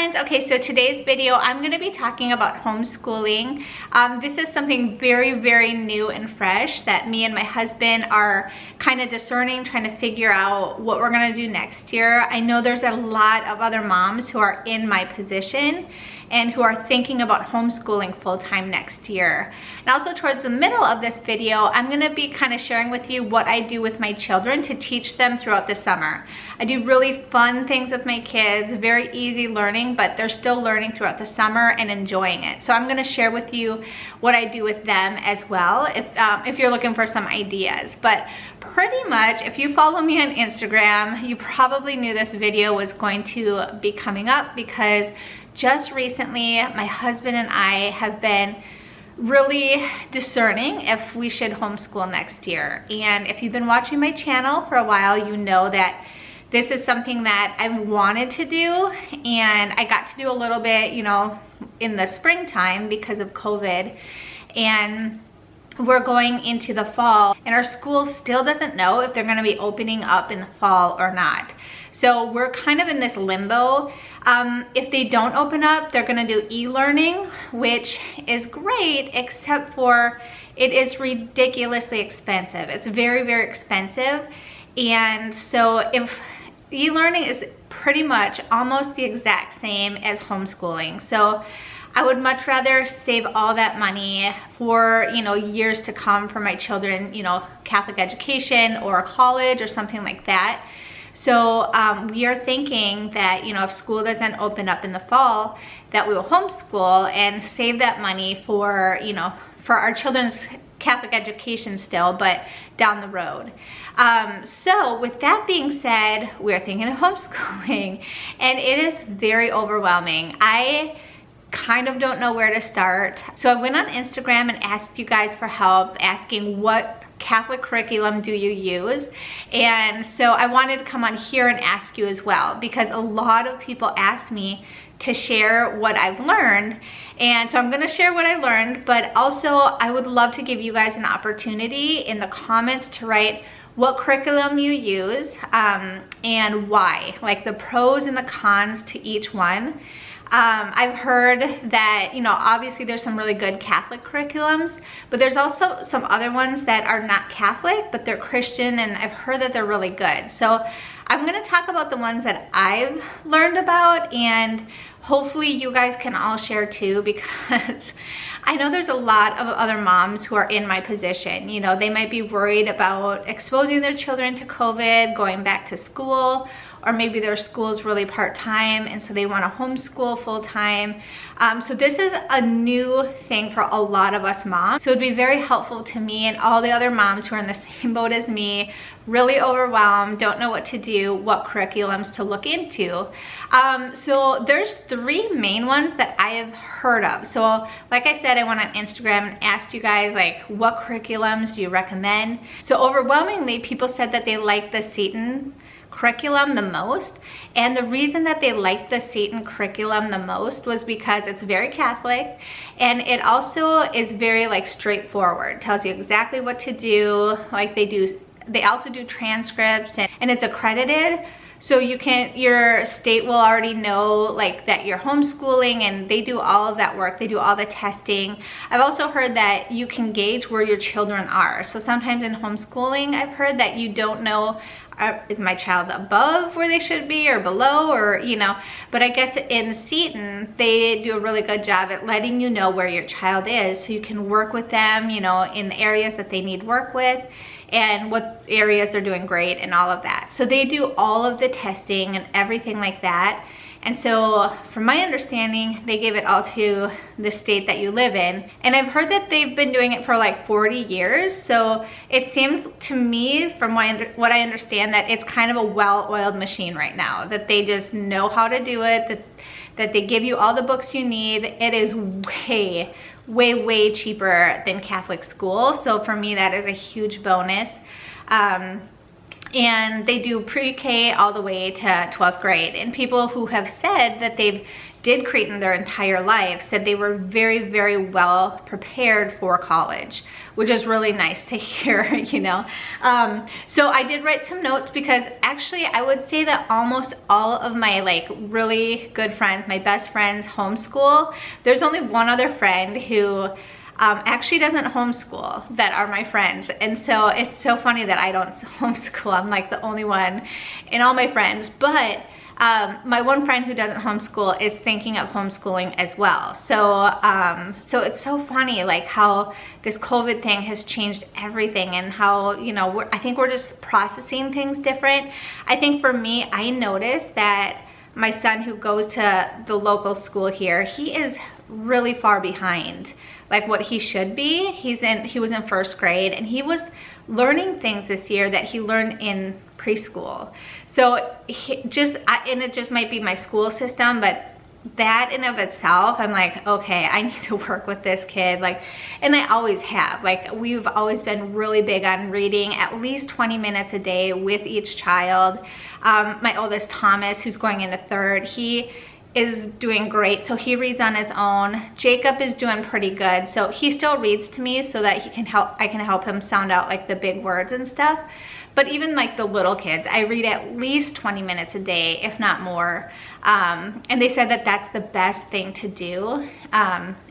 friends. Okay, so today's video I'm going to be talking about homeschooling. This is something very new and fresh that me and my husband are kind of discerning, trying to figure out what we're going to do next year. I know there's a lot of other moms who are in my position and who are thinking about homeschooling full-time next year. And also towards the middle of this video, I'm gonna be kind of sharing with you what I do with my children to teach them throughout the summer. I do really fun things with my kids, very easy learning, but they're still learning throughout the summer and enjoying it. So I'm gonna share with you what I do with them as well, if you're looking for some ideas. But pretty much, if you follow me on Instagram, you probably knew this video was going to be coming up because just recently, my husband and I have been really discerning if we should homeschool next year. And if you've been watching my channel for a while, you know that this is something that I've wanted to do, and I got to do a little bit, you know, in the springtime because of COVID. And we're going into the fall, and our school still doesn't know if they're going to be opening up in the fall or not. So we're kind of in this limbo. If they don't open up, they're going to do e-learning, which is great, except for it is ridiculously expensive. It's very expensive. And so if e-learning is pretty much almost the exact same as homeschooling. So I would much rather save all that money for, you know, years to come for my children, you know, Catholic education or college or something like that. So we are thinking that, you know, if school doesn't open up in the fall, that we will homeschool and save that money for, you know, for our children's Catholic education still, but down the road. So with that being said, we are thinking of homeschooling, and it is very overwhelming. I kind of don't know where to start. So I went on Instagram and asked you guys for help, asking what Catholic curriculum do you use? And so I wanted to come on here and ask you as well, because a lot of people ask me to share what I've learned. And so I'm going to share what I learned, but also I would love to give you guys an opportunity in the comments to write what curriculum you use and why, like the pros and the cons to each one. I've heard that, you know, obviously there's some really good Catholic curriculums, but there's also some other ones that are not Catholic, but they're Christian, and I've heard that they're really good. So I'm going to talk about the ones that I've learned about, and hopefully you guys can all share too, because I know there's a lot of other moms who are in my position. You know, they might be worried about exposing their children to COVID, going back to school, or maybe their school is really part-time and so they want to homeschool full-time. So this is a new thing for a lot of us moms. So it'd be very helpful to me and all the other moms who are in the same boat as me, really overwhelmed, don't know what to do, what curriculums to look into. So there's three main ones that I have heard of. So like I said, I went on Instagram and asked you guys, like, what curriculums do you recommend? So overwhelmingly, people said that they like the Seton curriculum the most, and the reason that they liked the Seton curriculum the most was because it's very Catholic, and it also is very like straightforward, tells you exactly what to do. Like they also do transcripts, and it's accredited, so your state will already know like that you're homeschooling, and they do all of that work. They do all the testing. I've also heard that you can gauge where your children are. So sometimes in homeschooling, I've heard that you don't know, is my child above where they should be or below, or, you know, but I guess in Seton, they do a really good job at letting you know where your child is, so you can work with them, you know, in the areas that they need work with, and what areas they're doing great and all of that. So they do all of the testing and everything like that. And so from my understanding, they give it all to the state that you live in. And I've heard that they've been doing it for like 40 years. So it seems to me, from what I understand, that it's kind of a well-oiled machine right now, that they just know how to do it, that they give you all the books you need. It is way cheaper than Catholic school. So for me, that is a huge bonus. and they do pre-K all the way to 12th grade. And people who have said that they've did Creighton their entire life said they were very, very well prepared for college, which is really nice to hear, you know. So I did write some notes because actually I would say that almost all of my like really good friends, my best friends, homeschool. There's only one other friend who actually doesn't homeschool that are my friends. And so it's so funny that I don't homeschool. I'm like the only one in all my friends. But my one friend who doesn't homeschool is thinking of homeschooling as well. So so it's so funny like how this COVID thing has changed everything, and how, you know, I think we're just processing things different. I think for me, I noticed that my son who goes to the local school here, he is really far behind like what he should be. He was in first grade, and he was learning things this year that he learned in preschool. So and it just might be my school system, but that in of itself, I'm like, okay, I need to work with this kid. Like, and I always have, like, we've always been really big on reading at least 20 minutes a day with each child. My oldest Thomas, who's going into third, he is doing great, so he reads on his own. Jacob is doing pretty good, so he still reads to me so that I can help him sound out like the big words and stuff. But even like the little kids, I read at least 20 minutes a day, if not more. And they said that that's the best thing to do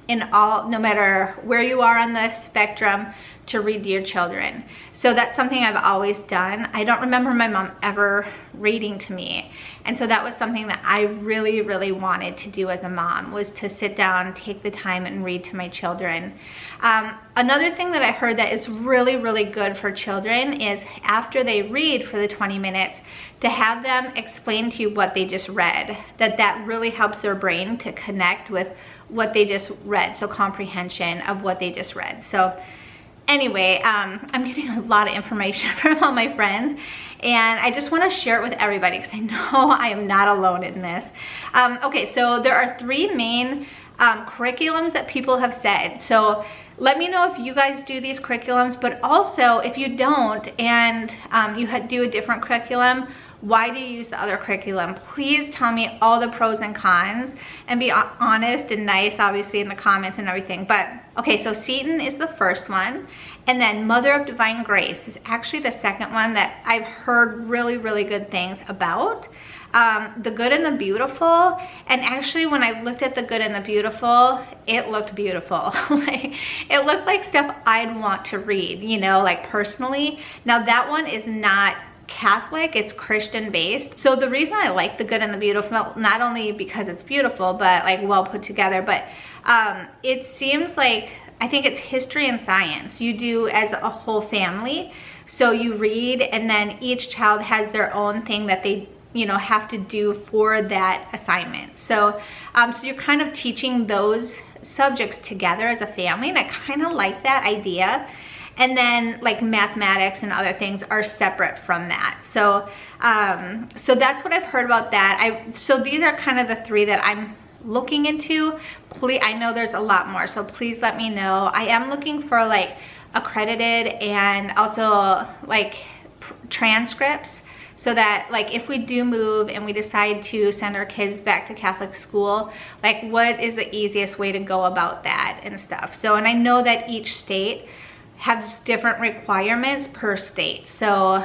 no matter where you are on the spectrum, to read to your children. So that's something I've always done. I don't remember my mom ever reading to me. And so that was something that I really, really wanted to do as a mom, was to sit down, take the time and read to my children. Another thing that I heard that is really, really good for children is after they read for the 20 minutes, to have them explain to you what they just read. That really helps their brain to connect with what they just read. So comprehension of what they just read. So anyway, I'm getting a lot of information from all my friends, and I just want to share it with everybody because I know I am not alone in this. Okay, so there are 3 main curriculums that people have said. So let me know if you guys do these curriculums, but also if you don't and you do a different curriculum, why do you use the other curriculum? Please tell me all the pros and cons, and be honest and nice, obviously, in the comments and everything. But okay, so Seton is the first one, and then Mother of Divine Grace is actually the second one that I've heard really, really good things about. The Good and the Beautiful, and actually when I looked at the Good and the Beautiful, it looked beautiful. Like, it looked like stuff I'd want to read, you know, like personally. Now that one is not Catholic, it's Christian based. So the reason I like the Good and the Beautiful, not only because it's beautiful, but like well put together, but it seems like, I think it's history and science you do as a whole family. So you read, and then each child has their own thing that they, you know, have to do for that assignment. So so you're kind of teaching those subjects together as a family, and I kind of like that idea. And then like mathematics and other things are separate from that. So so that's what I've heard about that. So these are kind of the 3 that I'm looking into. Please, I know there's a lot more, so please let me know. I am looking for like accredited and also like transcripts, so that like if we do move and we decide to send our kids back to Catholic school, like what is the easiest way to go about that and stuff. So, and I know that each state has different requirements per state. So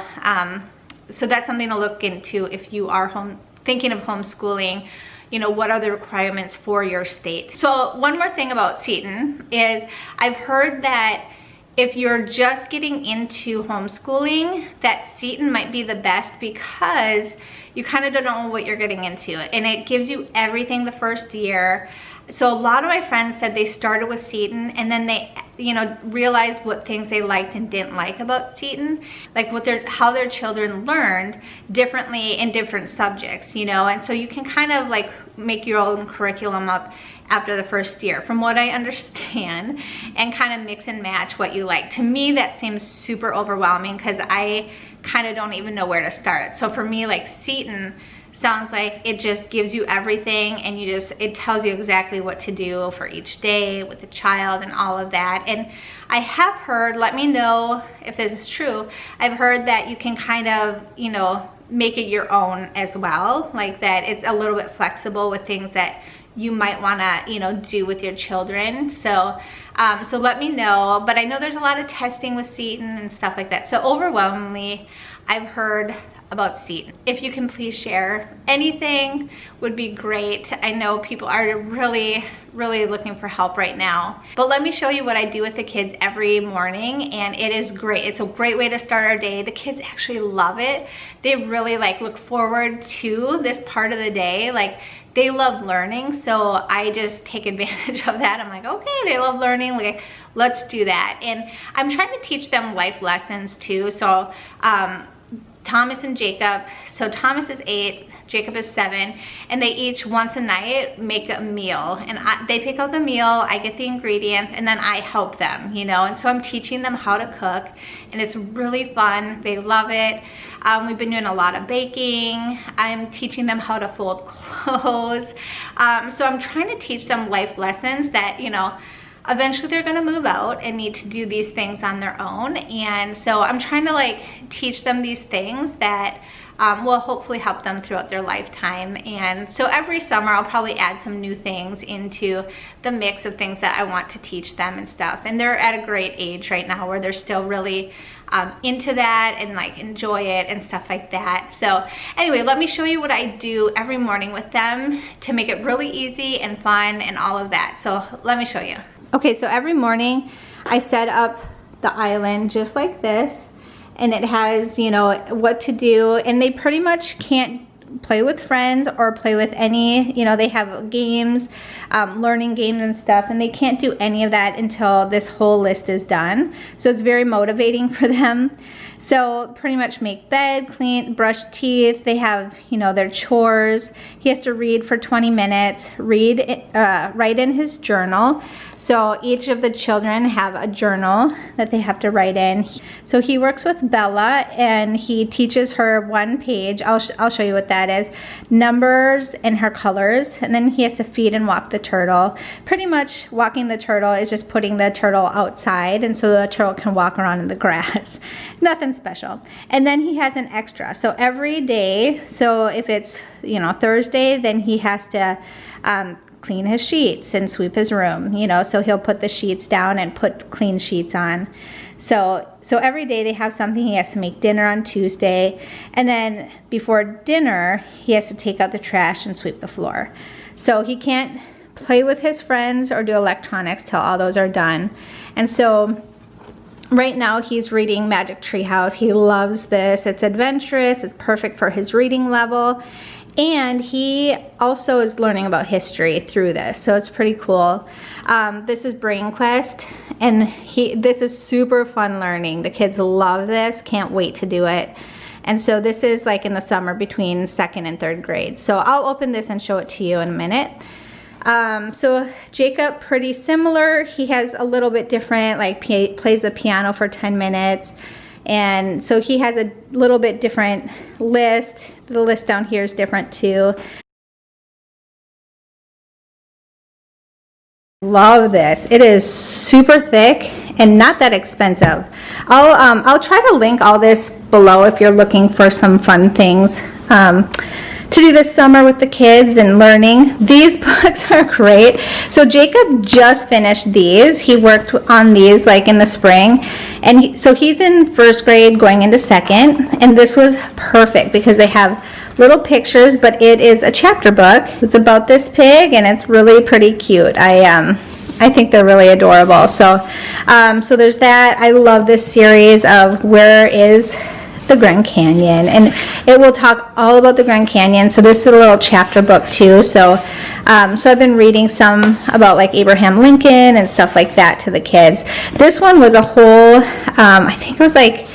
so that's something to look into if you are thinking of homeschooling. You know, what are the requirements for your state? So one more thing about Seton is I've heard that if you're just getting into homeschooling, that Seton might be the best because you kind of don't know what you're getting into, and it gives you everything the first year. So a lot of my friends said they started with Seton, and then they, you know, realized what things they liked and didn't like about Seton, like how their children learned differently in different subjects, you know. And so you can kind of like make your own curriculum up after the first year, from what I understand, and kind of mix and match what you like. To me, that seems super overwhelming because I kind of don't even know where to start. So for me, like Seton sounds like it just gives you everything, and it tells you exactly what to do for each day with the child and all of that. And I have heard, let me know if this is true, I've heard that you can kind of, you know, make it your own as well, like that it's a little bit flexible with things that you might want to, you know, do with your children. So so let me know. But I know there's a lot of testing with Seton and stuff like that. So overwhelmingly, I've heard about Seton. If you can please share anything, would be great. I know people are really looking for help right now. But let me show you what I do with the kids every morning, and it is great. It's a great way to start our day. The kids actually love it. They really like look forward to this part of the day. Like, they love learning, so I just take advantage of that. I'm like, okay, they love learning, like, let's do that. And I'm trying to teach them life lessons too. So Thomas and Jacob, so Thomas is 8, Jacob is 7, and they each once a night make a meal, and they pick out the meal, I get the ingredients, and then I help them, you know. And so I'm teaching them how to cook, and it's really fun. They love it. We've been doing a lot of baking. I'm teaching them how to fold clothes. So I'm trying to teach them life lessons that, you know, eventually they're gonna move out and need to do these things on their own. And so I'm trying to like teach them these things that will hopefully help them throughout their lifetime. And so every summer I'll probably add some new things into the mix of things that I want to teach them and stuff. And they're at a great age right now where they're still really into that and like enjoy it and stuff like that. So anyway, let me show you what I do every morning with them to make it really easy and fun and all of that. So let me show you. Okay, so every morning I set up the island just like this, and it has, you know, what to do, and they pretty much can't play with friends or play with any, you know, they have games, learning games and stuff, and they can't do any of that until this whole list is done. So it's very motivating for them. So pretty much make bed, clean, brush teeth. They have, you know, their chores. He has to read for 20 minutes, write in his journal. So each of the children have a journal that they have to write in. So he works with Bella, and he teaches her one page. I'll show you what that is. Numbers and her colors. And then he has to feed and walk the turtle. Pretty much walking the turtle is just putting the turtle outside, and so the turtle can walk around in the grass. Nothing special. And then he has an extra. So every day, so if it's, you know, Thursday, then he has to clean his sheets and sweep his room, you know, so he'll put the sheets down and put clean sheets on. So every day they have something. He has to make dinner on Tuesday, and then before dinner he has to take out the trash and sweep the floor. So he can't play with his friends or do electronics till all those are done. And so right now he's reading Magic Tree House. He loves this. It's adventurous. It's perfect for his reading level. And he also is learning about history through this, so it's pretty cool. This is Brain Quest, and this is super fun learning. The kids love this, can't wait to do it. And so this is like in the summer between 2nd and 3rd grade. So I'll open this and show it to you in a minute. So Jacob, pretty similar. He has a little bit different, like plays the piano for 10 minutes. And so he has a little bit different list. The list down here is different too. Love this. It is super thick and not that expensive. I'll try to link all this below if you're looking for some fun things to do this summer with the kids and learning. These books are great. So Jacob just finished these. He worked on these like in the spring, and so he's in 1st grade going into 2nd, and this was perfect because they have little pictures, but it is a chapter book. It's about this pig, and it's really pretty cute. I think they're really adorable. So so there's that. I love this series of Where is the Grand Canyon, and it will talk all about the Grand Canyon. So this is a little chapter book too. So so I've been reading some about like Abraham Lincoln and stuff like that to the kids. This one was a whole I think it was like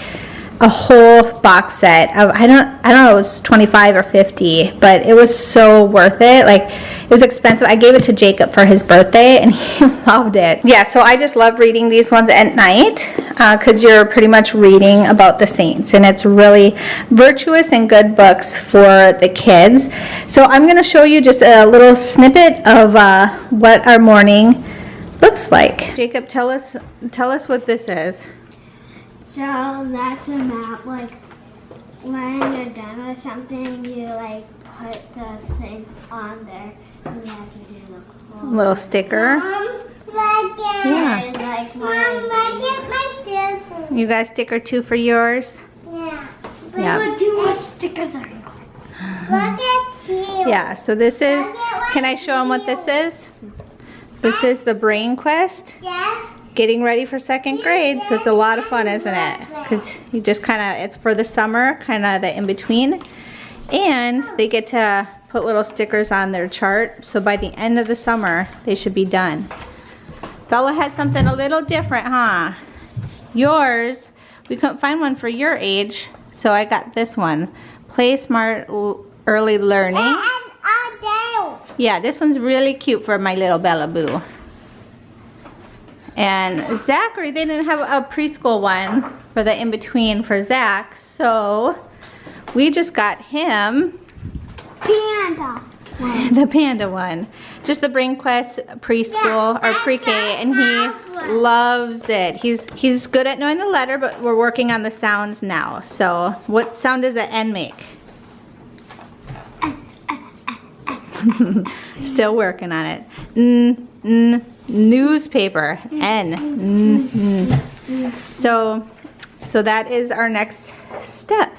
a whole box set of, I don't know, it was 25 or 50, but it was so worth it. Like, It was expensive. I gave it to Jacob for his birthday and he loved it. Yeah, so I just love reading these ones at night because you're pretty much reading about the saints, and it's really virtuous and good books for the kids. So I'm going to show you just a little snippet of what our morning looks like. Jacob, tell us what this is. So that's a map, like when you're done with something, you like put the thing on there and you have to do the whole Little sticker. Yeah. Like Mom, look at my sticker. You got a sticker too for yours? Yeah. Yeah. too much stickers are Look at you. Yeah, so this is, can I show them what this is? This is the Brain Quest. Yes. Getting ready for 2nd grade, so it's a lot of fun, isn't it? Because you just kind of, it's for the summer, kind of the in-between. And they get to put little stickers on their chart, so by the end of the summer, they should be done. Bella had something a little different, huh? Yours, we couldn't find one for your age, so I got this one. Play Smart Early Learning. Yeah, this one's really cute for my little Bella Boo. And Zachary, they didn't have a preschool one for the in-between for Zach, so we just got him Panda. the Panda one. Just the Brain Quest preschool or pre-K, and he loves it. He's good at knowing the letter, but we're working on the sounds now. So what sound does the N make? Still working on it. Newspaper. N. So that is our next step.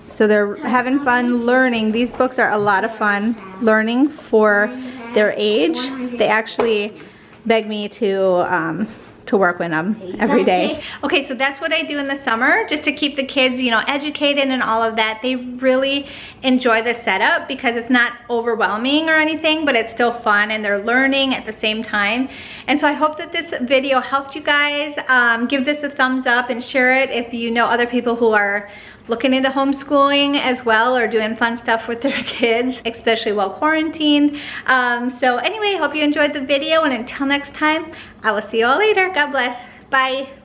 So they're having fun learning. These books are a lot of fun learning for their age. They actually beg me to work with them every day. Okay, so that's what I do in the summer, just to keep the kids, you know, educated and all of that. They really enjoy the setup because it's not overwhelming or anything, but it's still fun and they're learning at the same time. And so I hope that this video helped you guys. Give this a thumbs up and share it if you know other people who are looking into homeschooling as well, or doing fun stuff with their kids, especially while quarantined. So anyway, hope you enjoyed the video, and until next time, I will see you all later. God bless. Bye.